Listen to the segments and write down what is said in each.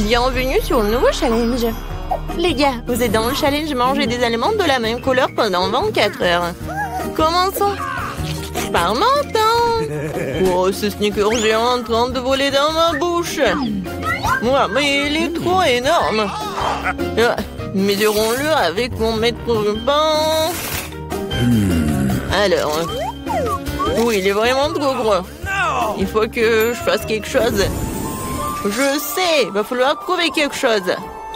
Bienvenue sur le nouveau challenge. Les gars, vous êtes dans le challenge manger des aliments de la même couleur pendant 24 heures. Commençons par menton. Oh, ce sneaker géant en train de voler dans ma bouche. Ouais, mais il est trop énorme. Mesurons-le avec mon mètre ruban. Alors, oui, il est vraiment trop gros. Il faut que je fasse quelque chose. Je sais, il va falloir trouver quelque chose.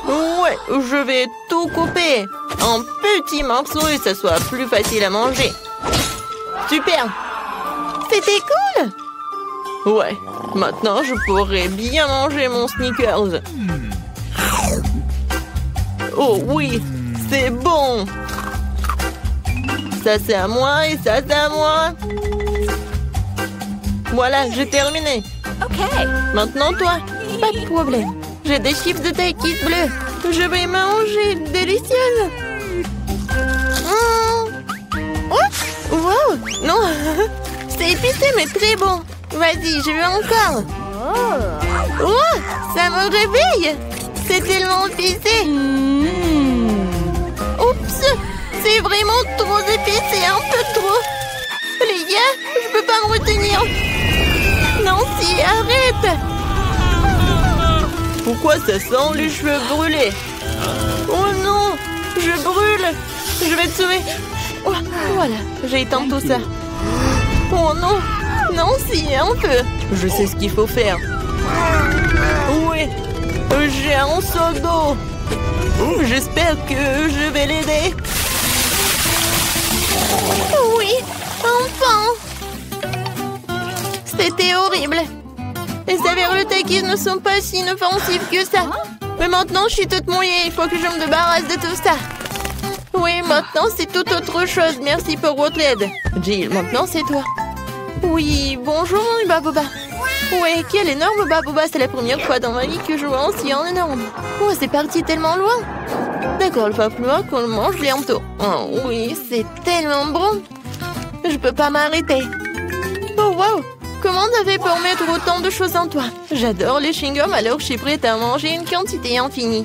Ouais, je vais tout couper en petits morceaux et ça soit plus facile à manger. Super! C'était cool! Ouais, maintenant je pourrais bien manger mon Snickers. Oh oui, c'est bon! Ça c'est à moi et ça c'est à moi. Voilà, j'ai terminé. Ok. Maintenant toi, pas de problème. J'ai des chips de Takis bleues. Je vais manger, délicieuse. Oh, wow, non, c'est épicé mais très bon. Vas-y, je veux encore. Oh, ça me réveille. C'est tellement épicé. Oups, c'est vraiment trop épicé, un peu trop. Les gars, je peux pas me retenir. Nancy, arrête. Pourquoi ça sent les cheveux brûlés? Oh non, je brûle. Je vais te sauver. Oh, voilà, j'ai éteint tout ça. Oh non, Nancy, un peu. Je sais ce qu'il faut faire. Oui, j'ai un seau d'eau. J'espère que je vais l'aider. Oui, enfin. C'était horrible. Les saveurs de Takis ne sont pas si inoffensives que ça. Mais maintenant, je suis toute mouillée. Il faut que je me débarrasse de tout ça. Oui, maintenant, c'est tout autre chose. Merci pour votre aide. Jill, maintenant, c'est toi. Oui, bonjour, Baboba. Oui, quel énorme Baboba. C'est la première fois dans ma vie que je vois un si énorme. Oh, c'est parti tellement loin. D'accord, il va falloir qu'on le mange bientôt. Oh oui, c'est tellement bon. Je peux pas m'arrêter. Oh, wow. Comment t'as fait pour mettre autant de choses en toi? J'adore les chewing-gums, alors je suis prête à manger une quantité infinie.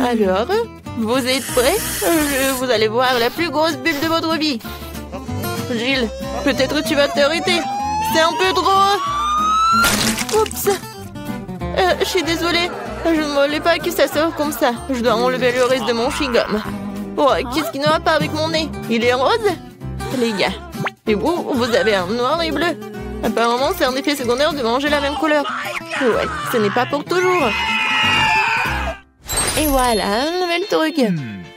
Alors, vous êtes prêts? Vous allez voir la plus grosse bulle de votre vie. Jill, peut-être tu vas t'arrêter. C'est un peu trop. Oups. Je suis désolée. Je ne voulais pas que ça sorte comme ça. Je dois enlever le reste de mon chewing-gum. Oh, qu'est-ce qui ne va pas avec mon nez? Il est rose? Les gars. Et vous avez un noir et bleu. Apparemment, c'est un effet secondaire de manger la même couleur. Ouais, ce n'est pas pour toujours. Et voilà, un nouvel truc.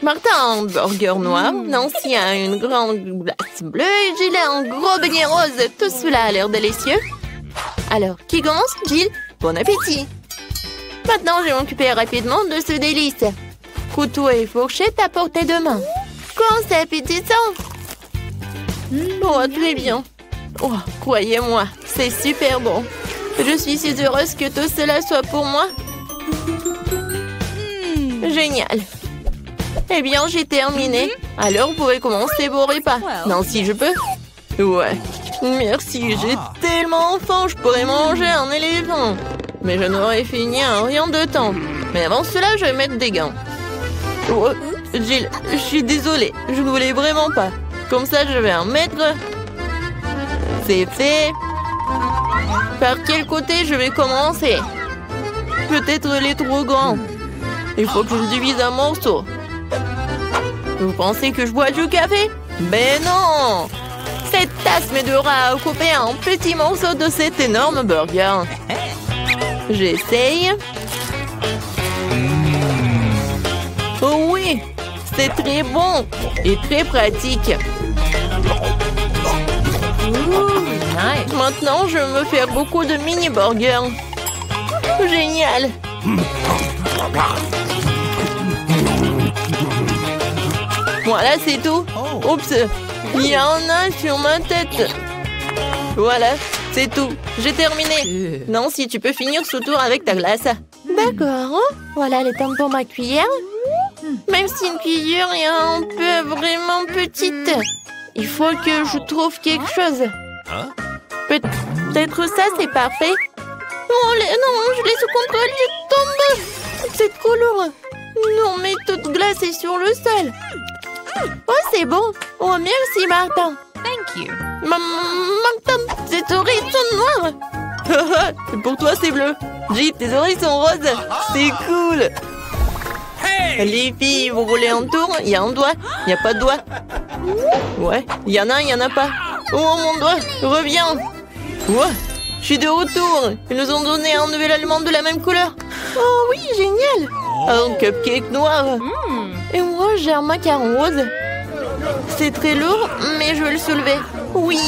Martin a un burger noir, Nancy a une grande glace bleue et Jill a un gros beignet rose. Tout cela a l'air délicieux. Alors, qui commence? Jill, bon appétit. Maintenant, je vais m'occuper rapidement de ce délice. Couteau et fourchette à portée de main. Quand c'est appétissant. Oh, très bien. Oh, croyez-moi, c'est super bon. Je suis si heureuse que tout cela soit pour moi. Génial. Eh bien, j'ai terminé. Alors, vous pouvez commencer vos repas. Non, si je peux. Ouais. Merci, j'ai tellement faim, je pourrais manger un éléphant. Mais je n'aurais fini en rien de temps. Mais avant cela, je vais mettre des gants. Oh, Jill, je suis désolée. Je ne voulais vraiment pas. Comme ça, je vais en mettre. C'est fait. Par quel côté je vais commencer? Peut-être les trop grands. Il faut que je le divise en morceaux. Vous pensez que je bois du café? Ben non! Cette tasse m'aidera à couper un petit morceau de cet énorme burger. J'essaye. Oh oui! C'est très bon et très pratique. Nice. Maintenant, je vais me faire beaucoup de mini-burgers. Génial! Voilà, c'est tout. Oups, il y en a sur ma tête. Voilà, c'est tout. J'ai terminé. Nancy, tu peux finir ce tour avec ta glace. D'accord. Voilà le temps pour ma cuillère. Même si une cuillère est un peu vraiment petite. Il faut que je trouve quelque chose. Peut-être ça, c'est parfait. Non, je l'ai sous contrôle, je tombe. trop lourd. Non, mais toute glacée sur le sol. Oh, c'est bon. Oh, merci, Martin. Thank you. Martin, tes oreilles sont noires. Pour toi, c'est bleu. Jill, tes oreilles sont roses. C'est cool. Les filles, vous roulez en tour. Il y a un doigt. Il n'y a pas de doigt. Ouais, il y en a un, il n'y en a pas. Oh, mon doigt, reviens. Ouais, je suis de retour. Ils nous ont donné un nouvel aliment de la même couleur. Oh oui, génial. Un cupcake noir. Et moi, j'ai un macaron rose. C'est très lourd, mais je vais le soulever. Oui.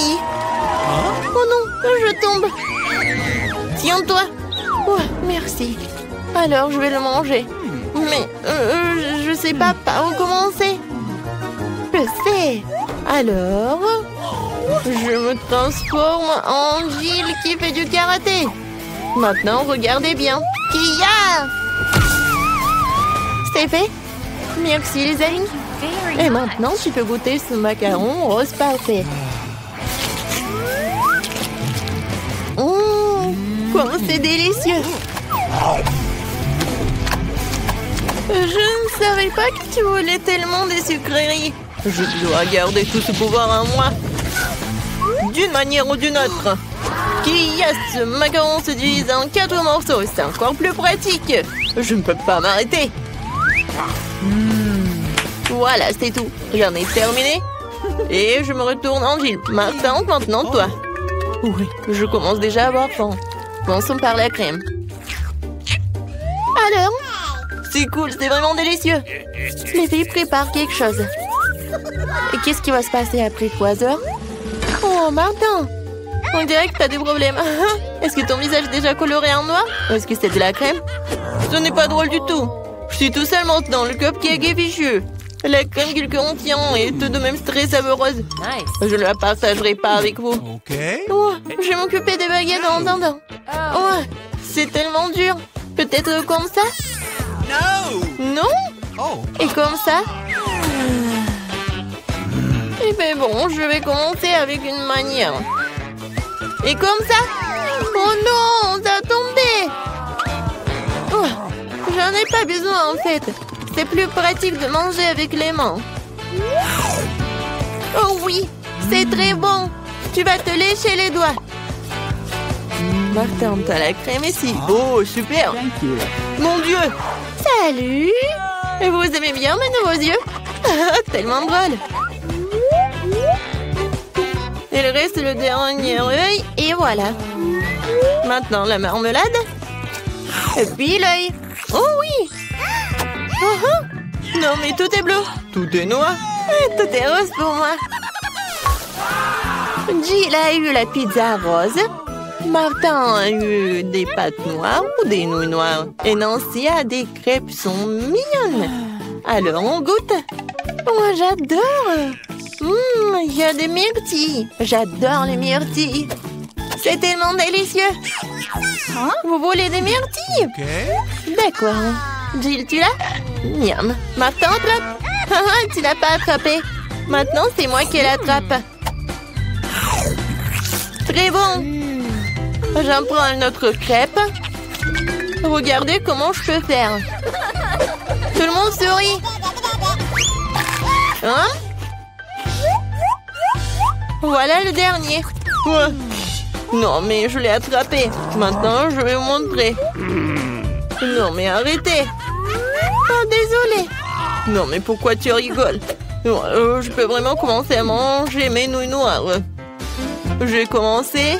Oh non, je tombe. Tiens-toi. Ouais, merci. Alors, je vais le manger. Mais je sais pas par où commencer. Je sais. Alors, je me transforme en Jill qui fait du karaté. Maintenant, regardez bien. Kia! C'est fait. Merci les amis. Et maintenant, tu peux goûter ce macaron rose parfait. Comment c'est délicieux. Je ne savais pas que tu voulais tellement des sucreries. Je dois garder tout ce pouvoir en moi. D'une manière ou d'une autre. Ce macaron se divise en 4 morceaux. C'est encore plus pratique. Je ne peux pas m'arrêter. Voilà, c'est tout. J'en ai terminé. Et je me retourne en Jill. Martin, maintenant toi. Oui, je commence déjà à avoir faim. Commençons par la crème. Alors? C'est cool, c'est vraiment délicieux. Les filles préparent quelque chose. Et qu'est-ce qui va se passer après 3 heures? Oh, Martin! On dirait que t'as des problèmes. Est-ce que ton visage est déjà coloré en noir? Ou est-ce que c'est de la crème? Ce n'est pas drôle du tout. Je suis tout seul maintenant, le cupcake est fichu. La crème qu'il contient est tout de même très savoureuse. Nice. Je ne la partagerai pas avec vous. Okay. Oh, je vais m'occuper des baguettes en attendant. Oh, c'est tellement dur. Peut-être comme ça? No. Non? Oh. Et comme ça? Eh bien bon, je vais commencer avec une manière. Et comme ça? Oh non, ça a tombé. Oh, j'en ai pas besoin en fait. C'est plus pratique de manger avec les mains. Oh oui, c'est très bon. Tu vas te lécher les doigts. Martin, t'as la crème ici. Oh, super. Mon Dieu. Salut. Et vous aimez bien mes nouveaux yeux? Tellement drôle. Il reste le dernier œil et voilà. Maintenant la marmelade. Et puis l'œil. Oh oui. Non mais tout est bleu. Tout est noir. Tout est rose pour moi. Jill a eu la pizza rose. Martin a eu des pâtes noires ou des nouilles noires. Et Nancy a des crêpes sont mignonnes. Alors on goûte. Moi j'adore. Il y a des myrtilles. J'adore les myrtilles. C'est tellement délicieux. Vous voulez des myrtilles? Okay. D'accord. Jill, tu l'as? Miam. Martin, attrape. Tu l'as pas attrapé. Maintenant, c'est moi qui l'attrape. Très bon. J'en prends une autre crêpe. Regardez comment je peux faire. Tout le monde sourit. Hein? Voilà le dernier. Ouais. Non, mais je l'ai attrapé. Maintenant, je vais vous montrer. Non, mais arrêtez. Oh, désolé. Non, mais pourquoi tu rigoles? Je peux vraiment commencer à manger mes nouilles noires. J'ai commencé.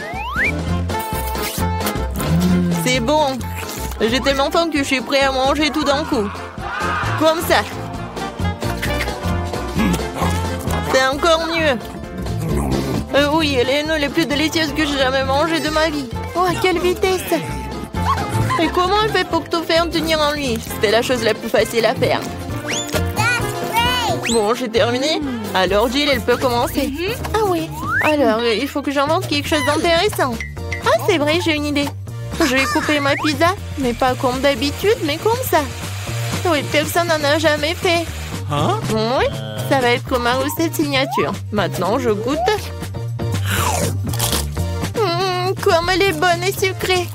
C'est bon. J'ai tellement faim que je suis prêt à manger tout d'un coup. Comme ça. C'est encore mieux. Oui, elle est une les plus délicieuses que j'ai jamais mangées de ma vie. Oh, à quelle vitesse! Et comment elle fait pour tout faire tenir en lui? C'était la chose la plus facile à faire. Bon, j'ai terminé. Alors, Jill, elle peut commencer. Ah oui. Alors, il faut que j'invente quelque chose d'intéressant. Ah, c'est vrai, j'ai une idée. Je vais couper ma pizza, mais pas comme d'habitude, mais comme ça. Oui, personne n'en a jamais fait. Hein? Oui, ça va être ma recette signature. Maintenant, je goûte. Comme elle est bonne et sucrée.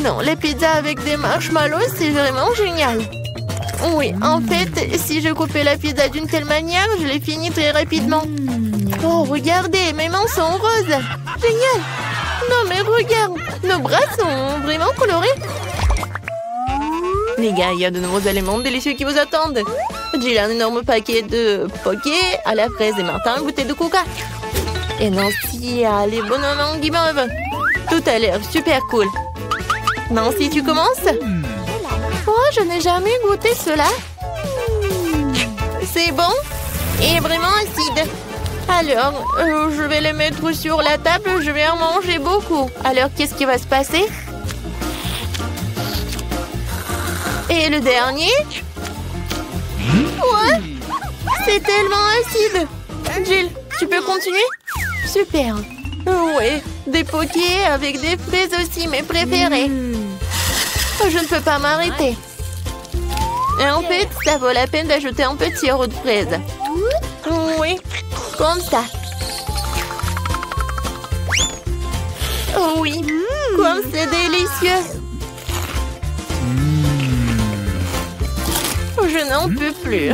Non, les pizzas avec des marshmallows, c'est vraiment génial. Oui, en fait, si je coupais la pizza d'une telle manière, je l'ai finie très rapidement. Oh, regardez, mes mains sont roses. Génial. Non, mais regarde, nos bras sont vraiment colorés. Les gars, il y a de nouveaux éléments délicieux qui vous attendent. Jill a un énorme paquet de poké à la fraise et Martin une bouteille de coca. Et Nancy a les bonhommes en guimauve. Tout a l'air super cool. Nancy, tu commences? Oh, je n'ai jamais goûté cela. C'est bon et vraiment acide. Alors, je vais les mettre sur la table. Je vais en manger beaucoup. Alors, qu'est-ce qui va se passer? Et le dernier? Ouais, c'est tellement acide. Jill, tu peux continuer? Super. Oui, des pokés avec des fraises aussi, mes préférés. Je ne peux pas m'arrêter. Et en fait, ça vaut la peine d'ajouter un peu de sirop de fraise. Oui, comme ça. Oh oui, comme c'est délicieux. Je n'en peux plus.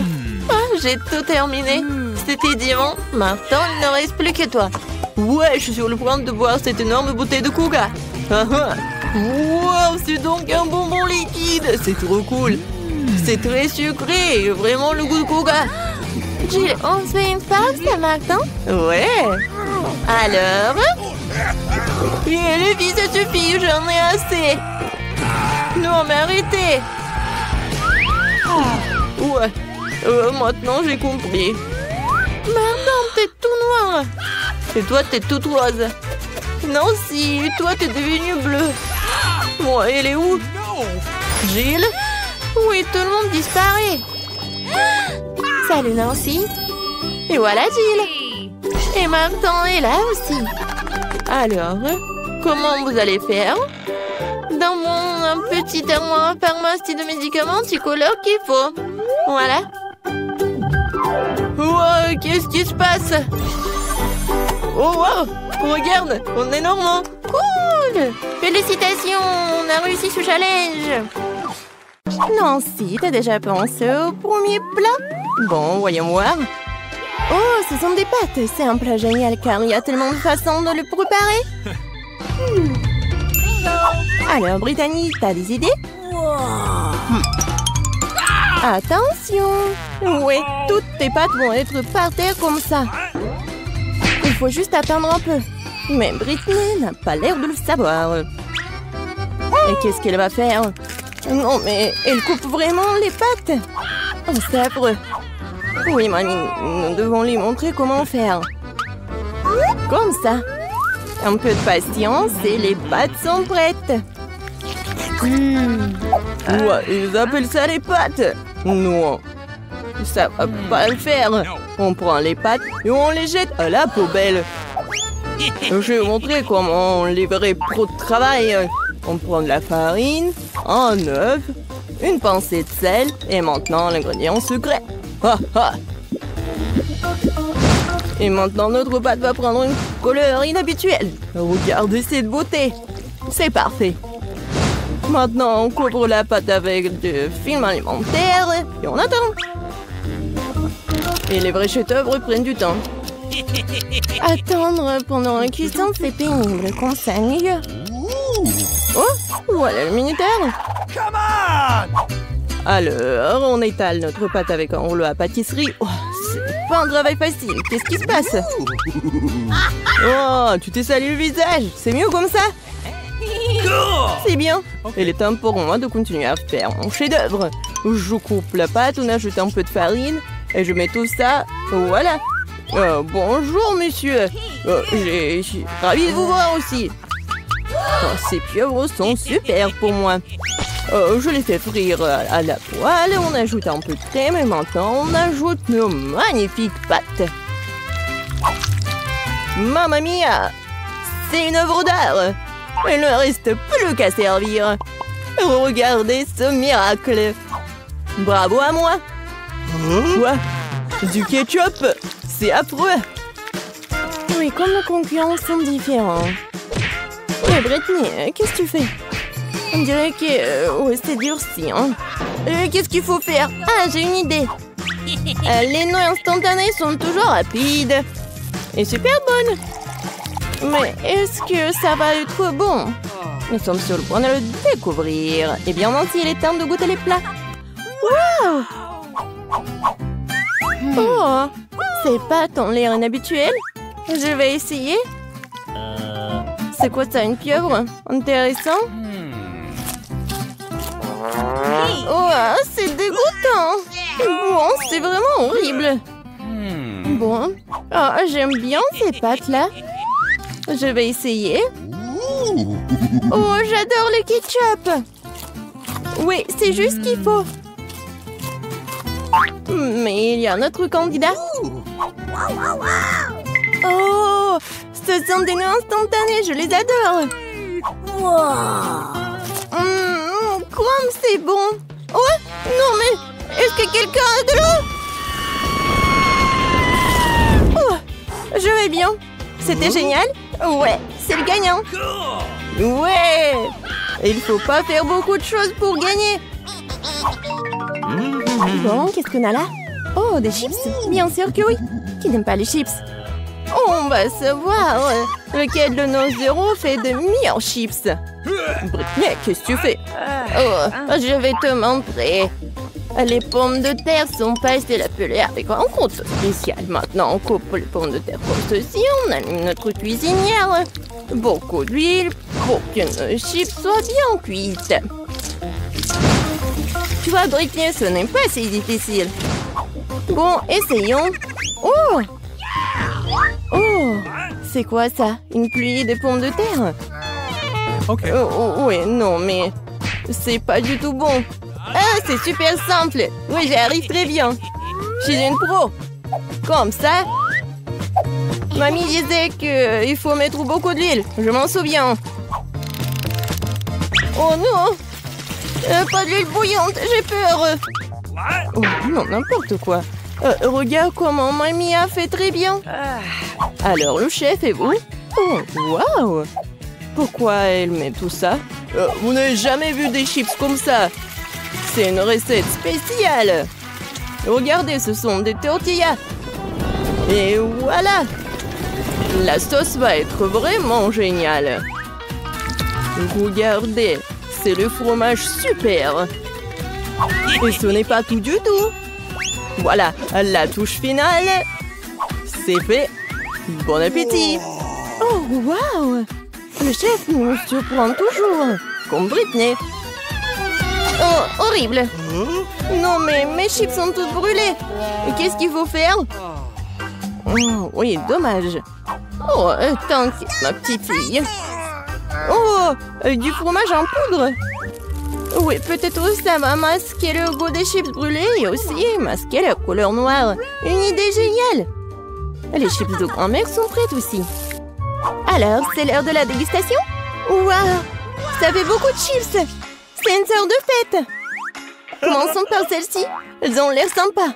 Ah, j'ai tout terminé. C'était divin. Maintenant, il ne reste plus que toi. Ouais, je suis sur le point de boire cette énorme bouteille de coca. Wow, c'est donc un bonbon liquide. C'est trop cool. C'est très sucré et vraiment le goût de coca. Jill, on se fait une pause, Martin? Ouais. Alors? Et les filles, ça suffit, j'en ai assez. Non, mais arrêtez. Ouais. Maintenant, j'ai compris. Martin, t'es tout noir. Et toi, t'es toute rose. Nancy, toi, t'es devenue bleue. Moi, elle est où? Jill? Oui, tout le monde disparaît. Salut, Nancy. Et voilà, Jill. Et Martin est là aussi. Alors, comment vous allez faire? Dans mon petit armoire pharmacie de médicaments, tu colores qu'il faut. Voilà. Wow, qu'est-ce qui se passe? Oh wow, regarde, on est normand. Cool. Félicitations, on a réussi ce challenge. Nancy, t'as déjà pensé au premier plat? Bon, voyons voir. Oh, ce sont des pâtes. C'est un plat génial car il y a tellement de façons de le préparer. Alors, Brittany, t'as des idées? Attention! Oui, toutes tes pâtes vont être par terre comme ça. Il faut juste attendre un peu. Mais Brittany n'a pas l'air de le savoir. Et qu'est-ce qu'elle va faire? Non, mais elle coupe vraiment les pâtes. Oh, c'est affreux. Oui, mamie, nous devons lui montrer comment faire. Comme ça. Un peu de patience et les pâtes sont prêtes. Ouais, ils appellent ça les pâtes. Non, ça va pas le faire. On prend les pâtes et on les jette à la poubelle. Je vais vous montrer comment les vrais pros de travail. On prend de la farine, un œuf, une pincée de sel et maintenant l'ingrédient secret. Et maintenant notre pâte va prendre une couleur inhabituelle. Regardez cette beauté. C'est parfait. Maintenant, on couvre la pâte avec du film alimentaire et on attend. Et les vrais chefs-d'œuvre prennent du temps. Attendre pendant la cuisson, c'est pénible, comme ça, mieux. Oh, voilà le minuteur. Alors, on étale notre pâte avec un rouleau à pâtisserie. Oh, c'est pas un travail facile. Qu'est-ce qui se passe? Oh, tu t'es sali le visage. C'est mieux comme ça? C'est bien. Il est temps pour moi de continuer à faire mon chef-d'œuvre. Je coupe la pâte, on ajoute un peu de farine et je mets tout ça. Voilà. Bonjour, monsieur. Je suis ravie de vous voir aussi. Oh, ces pieuvres sont super pour moi. Je les fais frire à la poêle. On ajoute un peu de crème et maintenant on ajoute nos magnifiques pâtes. Mamma mia! C'est une œuvre d'art. Il ne reste plus qu'à servir. Regardez ce miracle. Bravo à moi. Quoi? Du ketchup? C'est affreux. Oui, comme nos concurrents sont différents. Et Brittany, qu'est-ce que tu fais? On dirait que ouais, c'est durci. Hein. Qu'est-ce qu'il faut faire? Ah, j'ai une idée. Les noix instantanées sont toujours rapides et super bonnes. Mais est-ce que ça va être bon? Nous sommes sur le point de le découvrir. Eh bien, Nancy, il est temps de goûter les plats. Wow! Oh, ces pâtes ont l'air inhabituelles. Je vais essayer. C'est quoi ça, une pieuvre? Intéressant. Oh, c'est dégoûtant. Bon, c'est vraiment horrible. Bon, j'aime bien ces pâtes-là. Je vais essayer. Oh, j'adore le ketchup. Oui, c'est juste ce qu'il faut. Mais il y a un autre candidat. Oh, ce sont des noix instantanées, je les adore. Comme c'est bon. Oh, non mais, est-ce que quelqu'un a de l'eau? Oh, je vais bien. C'était génial. Ouais, c'est le gagnant. Ouais. Il faut pas faire beaucoup de choses pour gagner. Bon, qu'est-ce qu'on a là? Oh, des chips? Bien sûr que oui. Qui n'aime pas les chips? On va savoir lequel de nos héros fait de meilleurs chips. Britney, qu'est-ce que tu fais? Oh, je vais te montrer. Les pommes de terre sont passées la pelée avec un compte spécial. Maintenant, on coupe les pommes de terre comme ceci. On allume notre cuisinière. Beaucoup d'huile pour que nos chips soient bien cuites. Tu vois, Britney, ce n'est pas si difficile. Bon, essayons. Oh! Oh! C'est quoi ça? Une pluie de pommes de terre? Ok. Oui, non, mais c'est pas du tout bon. Ah, c'est super simple. Oui, j'y arrive très bien. Je suis une pro. Comme ça. Mamie disait qu'il faut mettre beaucoup d'huile. Je m'en souviens. Oh non! Pas d'huile bouillante, j'ai peur. Oh, non, n'importe quoi. Regarde comment mamie a fait très bien. Alors, le chef et vous? Oh, waouh! Pourquoi elle met tout ça? Vous n'avez jamais vu des chips comme ça. C'est une recette spéciale. Regardez, ce sont des tortillas. Et voilà. La sauce va être vraiment géniale. Regardez, c'est le fromage super. Et ce n'est pas tout du tout. Voilà, la touche finale. C'est fait. Bon appétit. Oh, waouh! Le chef nous surprend toujours. Comme Britney. Oh, horrible. Non, mais mes chips sont toutes brûlées. Qu'est-ce qu'il faut faire? Oh, oui, dommage. Oh, t'inquiète, ma petite fille. Oh, du fromage en poudre. Oui, peut-être ça va masquer le goût des chips brûlés et aussi masquer la couleur noire. Une idée géniale. Les chips de grand-mère sont prêtes aussi. Alors, c'est l'heure de la dégustation? Waouh! Ça fait beaucoup de chips! C'est une sorte de fête! Commençons par celle-ci. Elles ont l'air sympas.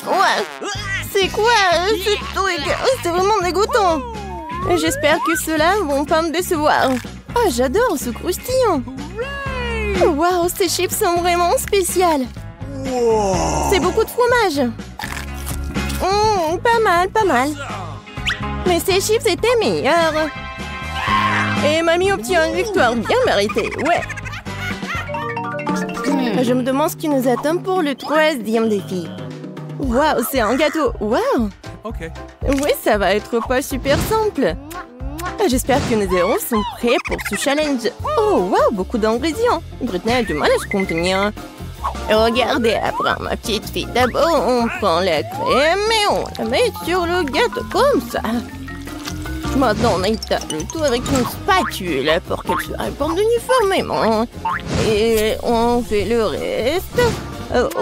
Ouais! C'est quoi ce truc? C'est vraiment dégoûtant! J'espère que ceux-là vont pas me décevoir. Ah, j'adore ce croustillant! Waouh, ces chips sont vraiment spéciales! C'est beaucoup de fromage! Pas mal, pas mal. Mais ces chips étaient meilleurs. Et mamie obtient une victoire bien méritée, ouais. Je me demande ce qui nous attend pour le 3e défi. Waouh, c'est un gâteau. Waouh. Ok. Oui, ça va être pas super simple. J'espère que nos héros sont prêts pour ce challenge. Oh, waouh, beaucoup d'ingrédients. Britney a du mal à se contenir. Regardez, après ma petite fille. D'abord, on prend la crème et on la met sur le gâteau comme ça. Maintenant, on étale le tout avec une spatule pour qu'elle se répande uniformément. Et on fait le reste.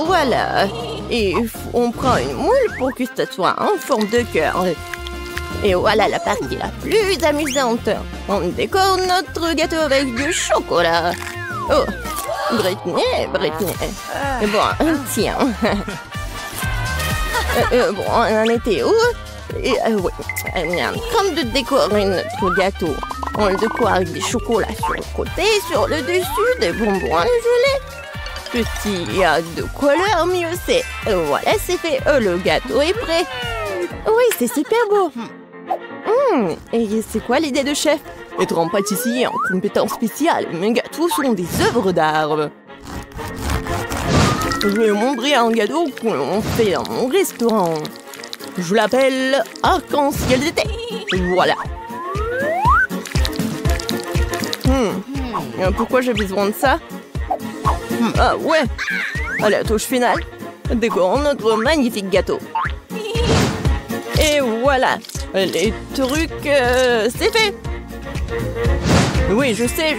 Voilà. Et on prend une moule pour que ça soit en forme de cœur. Et voilà la partie la plus amusante. On décore notre gâteau avec du chocolat. Oh, Britney. Bon, tiens. Bon, on en était où? Oui, on est en train de décorer notre gâteau. De quoi avec des chocolats sur le côté, sur le dessus, des bonbons à gelée. Petit de couleur, mieux c'est. Voilà, c'est fait. Le gâteau est prêt. Oui, c'est super beau. Et c'est quoi l'idée de chef? Être un pâtissier en compétence spéciale. Mes gâteaux sont des œuvres d'art. Je vais montrer un gâteau qu'on fait dans mon restaurant. Je l'appelle arc-en-ciel d'été. Voilà. Pourquoi j'ai besoin de ça? Ah ouais. À la touche finale, décorons notre magnifique gâteau. Et voilà. Les trucs, c'est fait. Oui, je sais.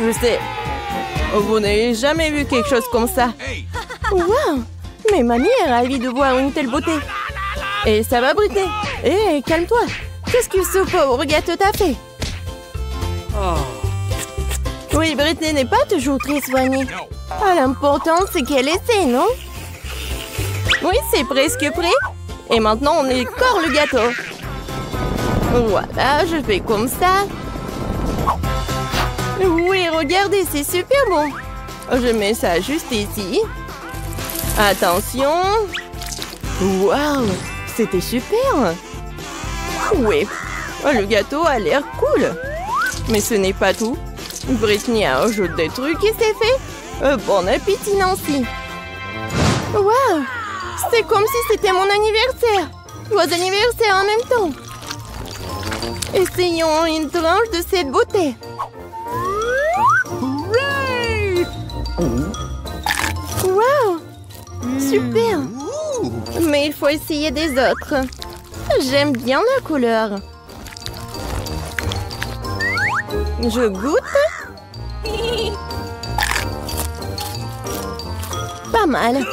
Vous n'avez jamais vu quelque chose comme ça. Wow. Mais mamie est ravie de voir une telle beauté. Et ça va, Britney? Hé, calme-toi. Qu'est-ce que ce pauvre gâteau t'a fait? Oui, Britney n'est pas toujours très soignée. Ah, l'important, c'est qu'elle essaie, non? Oui, c'est presque prêt. Et maintenant, on écore le gâteau. Voilà, je fais comme ça. Oui, regardez, c'est super bon. Je mets ça juste ici. Attention. Waouh, c'était super. Oui, le gâteau a l'air cool. Mais ce n'est pas tout. Britney a ajouté des trucs et c'est fait. Bon appétit, Nancy. Waouh, c'est comme si c'était mon anniversaire. Vos anniversaires en même temps. Essayons une tranche de cette beauté. Waouh, super. Mais il faut essayer des autres. J'aime bien la couleur. Je goûte. Pas mal.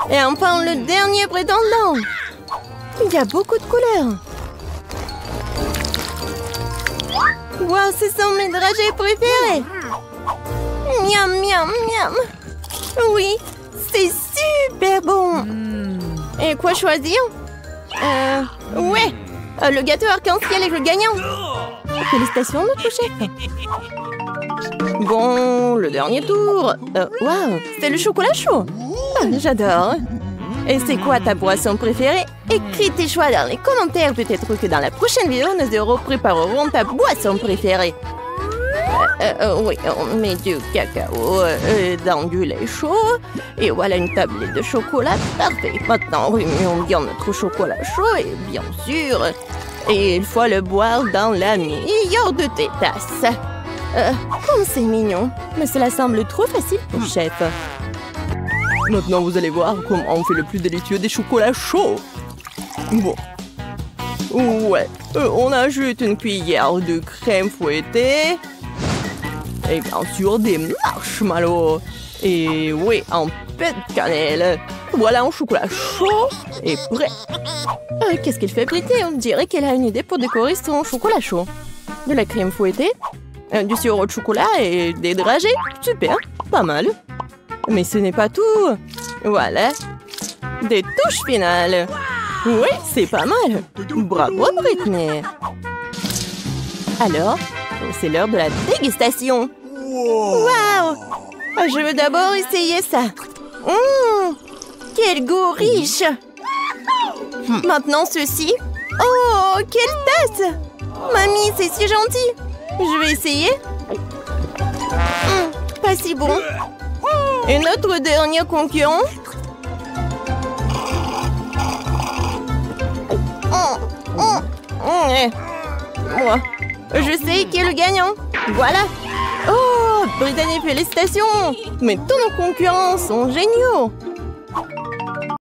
Et enfin, le dernier prétendant. Il y a beaucoup de couleurs. Wow, ce sont mes dragées préférées. Miam, miam, miam. Oui, c'est super bon. Et quoi choisir? Ouais, le gâteau arc-en-ciel est le gagnant. Félicitations, notre chef. Bon, le dernier tour. Waouh, c'est le chocolat chaud. Ah, j'adore. Et c'est quoi ta boisson préférée? Écris tes choix dans les commentaires. Peut-être que dans la prochaine vidéo, nous préparerons ta boisson préférée. Oui, on met du cacao dans du lait chaud. Et voilà une tablette de chocolat. Parfait. Maintenant, remuons bien notre chocolat chaud. Et bien sûr, il faut le boire dans la meilleure de tes tasses. Comme c'est mignon. Mais cela semble trop facile pour le chef. Maintenant, vous allez voir comment on fait le plus délicieux des chocolats chauds. Bon. Ouais. On ajoute une cuillère de crème fouettée. Et bien sûr, des marshmallows. Et oui, un peu de cannelle. Voilà un chocolat chaud et prêt. Qu'est-ce qu'elle fait, Britney? On dirait qu'elle a une idée pour décorer son chocolat chaud. De la crème fouettée, du sirop de chocolat et des dragées. Super, pas mal. Mais ce n'est pas tout. Voilà. Des touches finales. Oui, c'est pas mal. Bravo, Britney. Alors, c'est l'heure de la dégustation. Waouh! Je veux d'abord essayer ça. Quel goût riche! Maintenant, ceci. Oh, quelle tasse! Mamie, c'est si gentil. Je vais essayer. Pas si bon. Et notre dernier concurrent. Moi, je sais qui est le gagnant. Voilà. Oh, Brittany, félicitations. Mais tous nos concurrents sont géniaux.